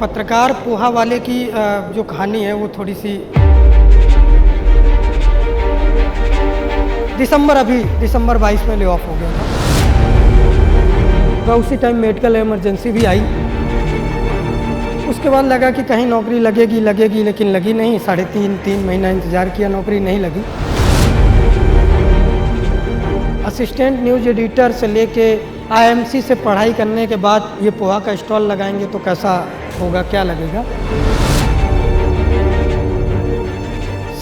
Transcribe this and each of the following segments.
पत्रकार पोहा वाले की जो कहानी है वो थोड़ी सी दिसंबर 22 में ले ऑफ हो गया था। तो उसी टाइम मेडिकल इमरजेंसी भी आई। उसके बाद लगा कि कहीं नौकरी लगेगी लेकिन लगी नहीं। 3.5 महीना इंतज़ार किया, नौकरी नहीं लगी। असिस्टेंट न्यूज़ एडिटर से लेके IMC से पढ़ाई करने के बाद ये पोहा का स्टॉल लगाएंगे तो कैसा होगा, क्या लगेगा।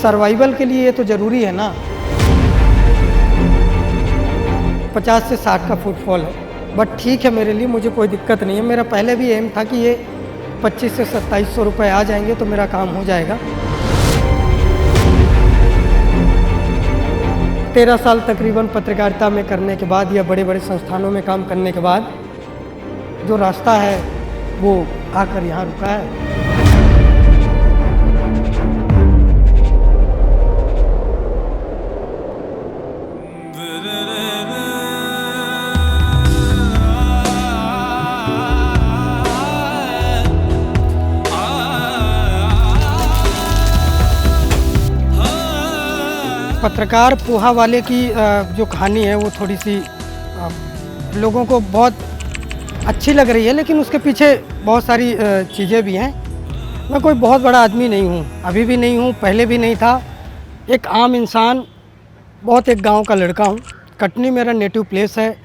सर्वाइवल के लिए ये तो ज़रूरी है ना। 50 से 60 का फुटफॉल है, बट ठीक है मेरे लिए, मुझे कोई दिक्कत नहीं है। मेरा पहले भी एम था कि ये 25 से 2700 रुपये आ जाएंगे तो मेरा काम हो जाएगा। 13 साल तकरीबन पत्रकारिता में करने के बाद या बड़े बड़े संस्थानों में काम करने के बाद जो रास्ता है वो आकर यहाँ रुका है। पत्रकार पोहा वाले की जो कहानी है वो थोड़ी सी लोगों को बहुत अच्छी लग रही है, लेकिन उसके पीछे बहुत सारी चीज़ें भी हैं। मैं कोई बहुत बड़ा आदमी नहीं हूँ, अभी भी नहीं हूँ, पहले भी नहीं था। एक आम इंसान, बहुत एक गांव का लड़का हूँ। कटनी मेरा नेटिव प्लेस है।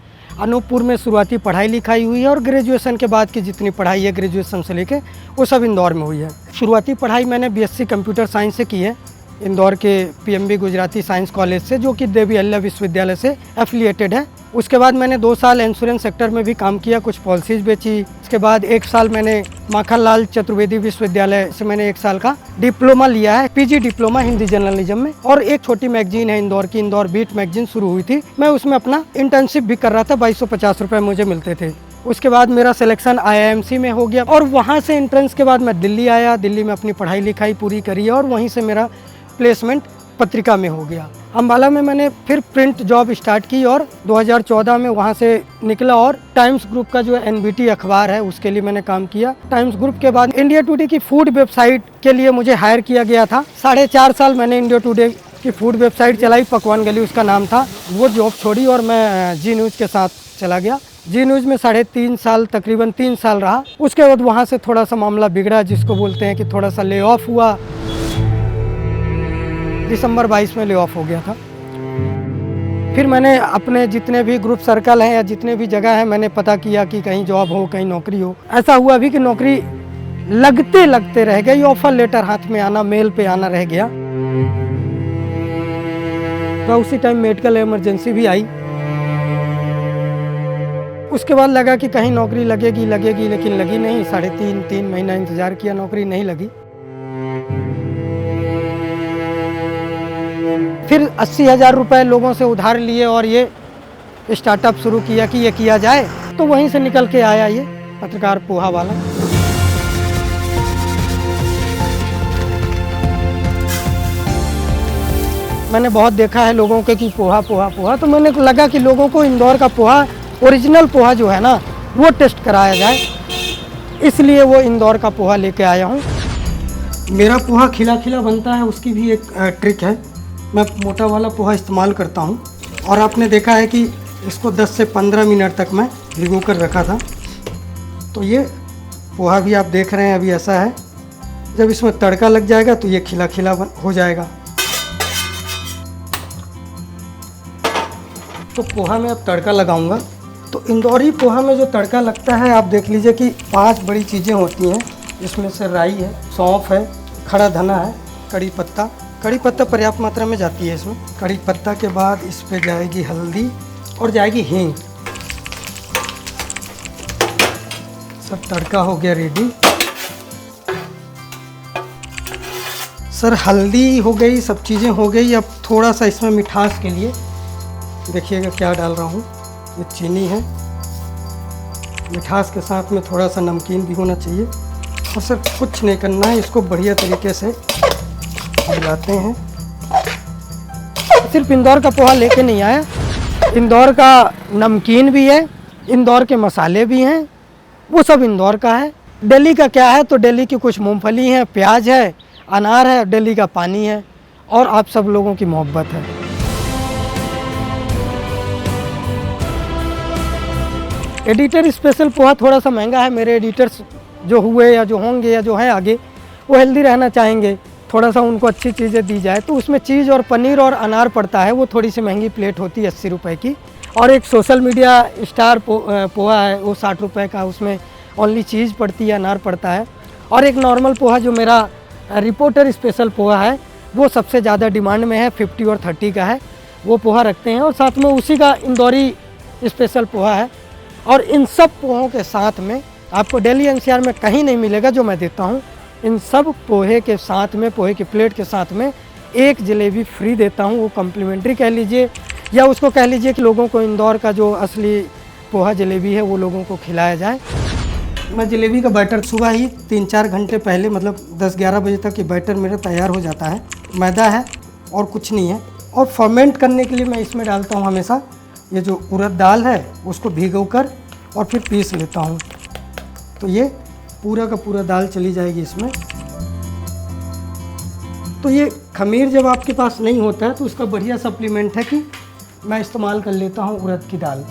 अनूपपुर में शुरुआती पढ़ाई लिखाई हुई है और ग्रेजुएशन के बाद की जितनी पढ़ाई है ग्रेजुएशन से लेके वो सब इंदौर में हुई है। शुरुआती पढ़ाई मैंने BSc कंप्यूटर साइंस से की है, इंदौर के PMB गुजराती साइंस कॉलेज से, जो कि देवी अहिल्या विश्वविद्यालय से एफिलिएटेड है। उसके बाद मैंने 2 साल इंश्योरेंस सेक्टर में भी काम किया, कुछ पॉलिसीज बेची। उसके बाद 1 साल मैंने माखनलाल चतुर्वेदी विश्वविद्यालय से मैंने 1 साल का डिप्लोमा लिया है, PG डिप्लोमा हिंदी जर्नलिज्म में। और एक छोटी मैगजीन है इंदौर की, इंदौर बीट मैगजीन शुरू हुई थी, मैं उसमें अपना इंटर्नशिप भी कर रहा था। 2250 रुपये मुझे मिलते थे। उसके बाद मेरा सिलेक्शन IIMC में हो गया और वहाँ से एंट्रेंस के बाद मैं दिल्ली आया। दिल्ली में अपनी पढ़ाई लिखाई पूरी करी और वहीं से मेरा प्लेसमेंट पत्रिका में हो गया। अम्बाला में मैंने फिर प्रिंट जॉब स्टार्ट की और 2014 में वहाँ से निकला और टाइम्स ग्रुप का जो NBT अखबार है उसके लिए मैंने काम किया। टाइम्स ग्रुप के बाद इंडिया टुडे की फूड वेबसाइट के लिए मुझे हायर किया गया था। 4.5 साल मैंने इंडिया टुडे की फूड वेबसाइट चलाई, पकवान गली उसका नाम था। वो जॉब छोड़ी और मैं जी न्यूज़ के साथ चला गया। जी न्यूज़ में 3.5 साल, तकरीबन 3 साल रहा। उसके बाद वहाँ से थोड़ा सा मामला बिगड़ा, जिसको बोलते हैं कि थोड़ा सा ले ऑफ हुआ। दिसंबर 22 में ले ऑफ हो गया था। फिर मैंने अपने जितने भी ग्रुप सर्कल हैं या जितने भी जगह हैं, मैंने पता किया कि कहीं जॉब हो, कहीं नौकरी हो। ऐसा हुआ भी कि नौकरी लगते रह गई, ऑफर लेटर हाथ में आना, मेल पे आना रह गया। तो उसी टाइम मेडिकल इमरजेंसी भी आई। उसके बाद लगा कि कहीं नौकरी लगेगी लेकिन लगी नहीं। 3.5 महीना इंतज़ार किया, नौकरी नहीं लगी। फिर 80,000 रुपये लोगों से उधार लिए और ये स्टार्टअप शुरू किया कि ये किया जाए। तो वहीं से निकल के आया ये पत्रकार पोहा वाला। मैंने बहुत देखा है लोगों के कि पोहा, तो मैंने लगा कि लोगों को इंदौर का पोहा, ओरिजिनल पोहा जो है ना, वो टेस्ट कराया जाए। इसलिए वो इंदौर का पोहा लेके आया हूँ। मेरा पोहा खिला बनता है, उसकी भी एक ट्रिक है। मैं मोटा वाला पोहा इस्तेमाल करता हूँ और आपने देखा है कि इसको 10 से 15 मिनट तक मैं भिगो कर रखा था। तो ये पोहा भी आप देख रहे हैं अभी ऐसा है। जब इसमें तड़का लग जाएगा तो ये खिला हो जाएगा। तो पोहा में अब तड़का लगाऊंगा। तो इंदौरी पोहा में जो तड़का लगता है, आप देख लीजिए कि 5 बड़ी चीज़ें होती हैं। इसमें से राई है, सौंफ है, खड़ा धना है, कड़ी पत्ता पर्याप्त मात्रा में जाती है इसमें। कड़ी पत्ता के बाद इस पे जाएगी हल्दी और जाएगी हींग। सब तड़का हो गया रेडी। सर हल्दी हो गई, सब चीज़ें हो गई। अब थोड़ा सा इसमें मिठास के लिए देखिएगा क्या डाल रहा हूँ। ये चीनी है, मिठास के साथ में थोड़ा सा नमकीन भी होना चाहिए। और सर कुछ नहीं करना है, इसको बढ़िया तरीके से मिलाते हैं। सिर्फ इंदौर का पोहा लेके नहीं आया, इंदौर का नमकीन भी है, इंदौर के मसाले भी हैं, वो सब इंदौर का है। दिल्ली का क्या है, तो दिल्ली की कुछ मूंगफली है, प्याज है, अनार है, दिल्ली का पानी है और आप सब लोगों की मोहब्बत है। एडिटर स्पेशल पोहा थोड़ा सा महंगा है। मेरे एडिटर्स जो हुए या जो होंगे या जो हैं आगे, वो हेल्दी रहना चाहेंगे, थोड़ा सा उनको अच्छी चीज़ें दी जाए, तो उसमें चीज़ और पनीर और अनार पड़ता है, वो थोड़ी सी महंगी प्लेट होती है 80 रुपये की। और एक सोशल मीडिया स्टार पोहा है, वो 60 रुपये का, उसमें ओनली चीज़ पड़ती है, अनार पड़ता है। और एक नॉर्मल पोहा जो मेरा रिपोर्टर स्पेशल पोहा है, वो सबसे ज़्यादा डिमांड में है, 50 और 30 का है, वो पोहा रखते हैं। और साथ में उसी का इंदौरी स्पेशल पोहा है। और इन सब पोहों के साथ में आपको दिल्ली एनसीआर में कहीं नहीं मिलेगा जो मैं देता हूँ। इन सब पोहे के साथ में, पोहे की प्लेट के साथ में एक जलेबी फ्री देता हूँ, वो कम्प्लीमेंट्री कह लीजिए या उसको कह लीजिए कि लोगों को इंदौर का जो असली पोहा जलेबी है वो लोगों को खिलाया जाए। मैं जलेबी का बैटर सुबह ही 3-4 घंटे पहले, मतलब 10-11 बजे तक ये बैटर मेरा तैयार हो जाता है। मैदा है और कुछ नहीं है। और फर्मेंट करने के लिए मैं इसमें डालता हूँ हमेशा ये जो उड़द दाल है, उसको भिगोकर और फिर पीस लेता हूँ, तो ये पूरा का पूरा दाल चली जाएगी इसमें। तो ये खमीर जब आपके पास नहीं होता है तो उसका बढ़िया सप्लीमेंट है कि मैं इस्तेमाल कर लेता हूँ उड़द की दाल।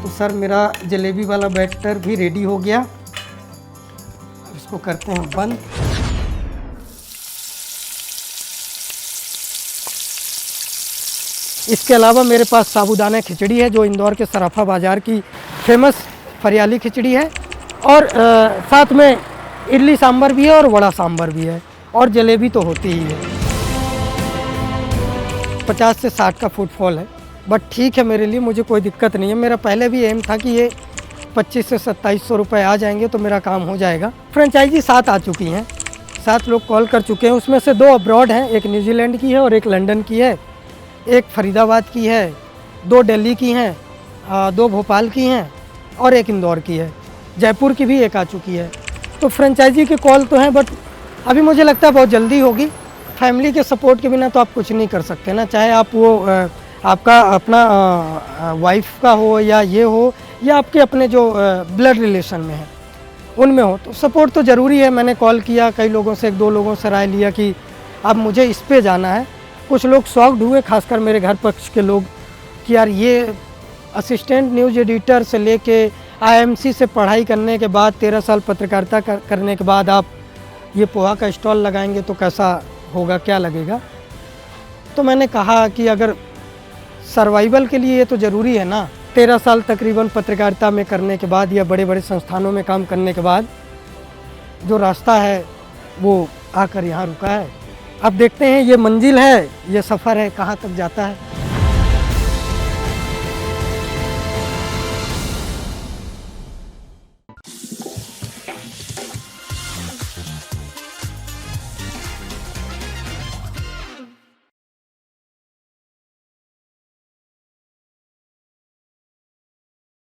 तो सर मेरा जलेबी वाला बैटर भी रेडी हो गया। अब इसको करते हैं बंद। इसके अलावा मेरे पास साबूदाना खिचड़ी है, जो इंदौर के सराफा बाज़ार की फेमस फरियाली खिचड़ी है। और साथ में इडली सांभर भी है और वड़ा सांभर भी है, और जलेबी तो होती ही है। 50 से 60 का फुटफॉल है, बट ठीक है मेरे लिए, मुझे कोई दिक्कत नहीं है। मेरा पहले भी एम था कि ये 25 से 2700 रुपये आ जाएंगे तो मेरा काम हो जाएगा। फ्रेंचाइजी 7 आ चुकी हैं, 7 लोग कॉल कर चुके हैं। उसमें से 2 अब्रॉड हैं, एक न्यूजीलैंड की है और एक लंदन की है, एक फरीदाबाद की है, 2 दिल्ली की हैं, 2 भोपाल की हैं और एक इंदौर की है। जयपुर की भी एक आ चुकी है। तो फ्रेंचाइजी के कॉल तो हैं, बट अभी मुझे लगता है बहुत जल्दी होगी। फैमिली के सपोर्ट के बिना तो आप कुछ नहीं कर सकते ना, चाहे आप वो आपका अपना वाइफ का हो या ये हो या आपके अपने जो ब्लड रिलेशन में है उनमें हो, तो सपोर्ट तो ज़रूरी है। मैंने कॉल किया, कई लोगों से, 1-2 लोगों से राय लिया कि अब मुझे इस पे जाना है। कुछ लोग शॉक्ड हुए, खासकर मेरे घर पक्ष के लोग, कि यार ये असिस्टेंट न्यूज़ एडिटर से लेके आईएमसी से पढ़ाई करने के बाद 13 साल पत्रकारिता करने के बाद आप ये पोहा का स्टॉल लगाएंगे तो कैसा होगा, क्या लगेगा। तो मैंने कहा कि अगर सर्वाइवल के लिए ये तो ज़रूरी है ना। 13 साल तकरीबन पत्रकारिता में करने के बाद या बड़े बड़े संस्थानों में काम करने के बाद जो रास्ता है वो आकर यहाँ रुका है। अब देखते हैं, ये मंजिल है, ये सफ़र है, कहाँ तक जाता है।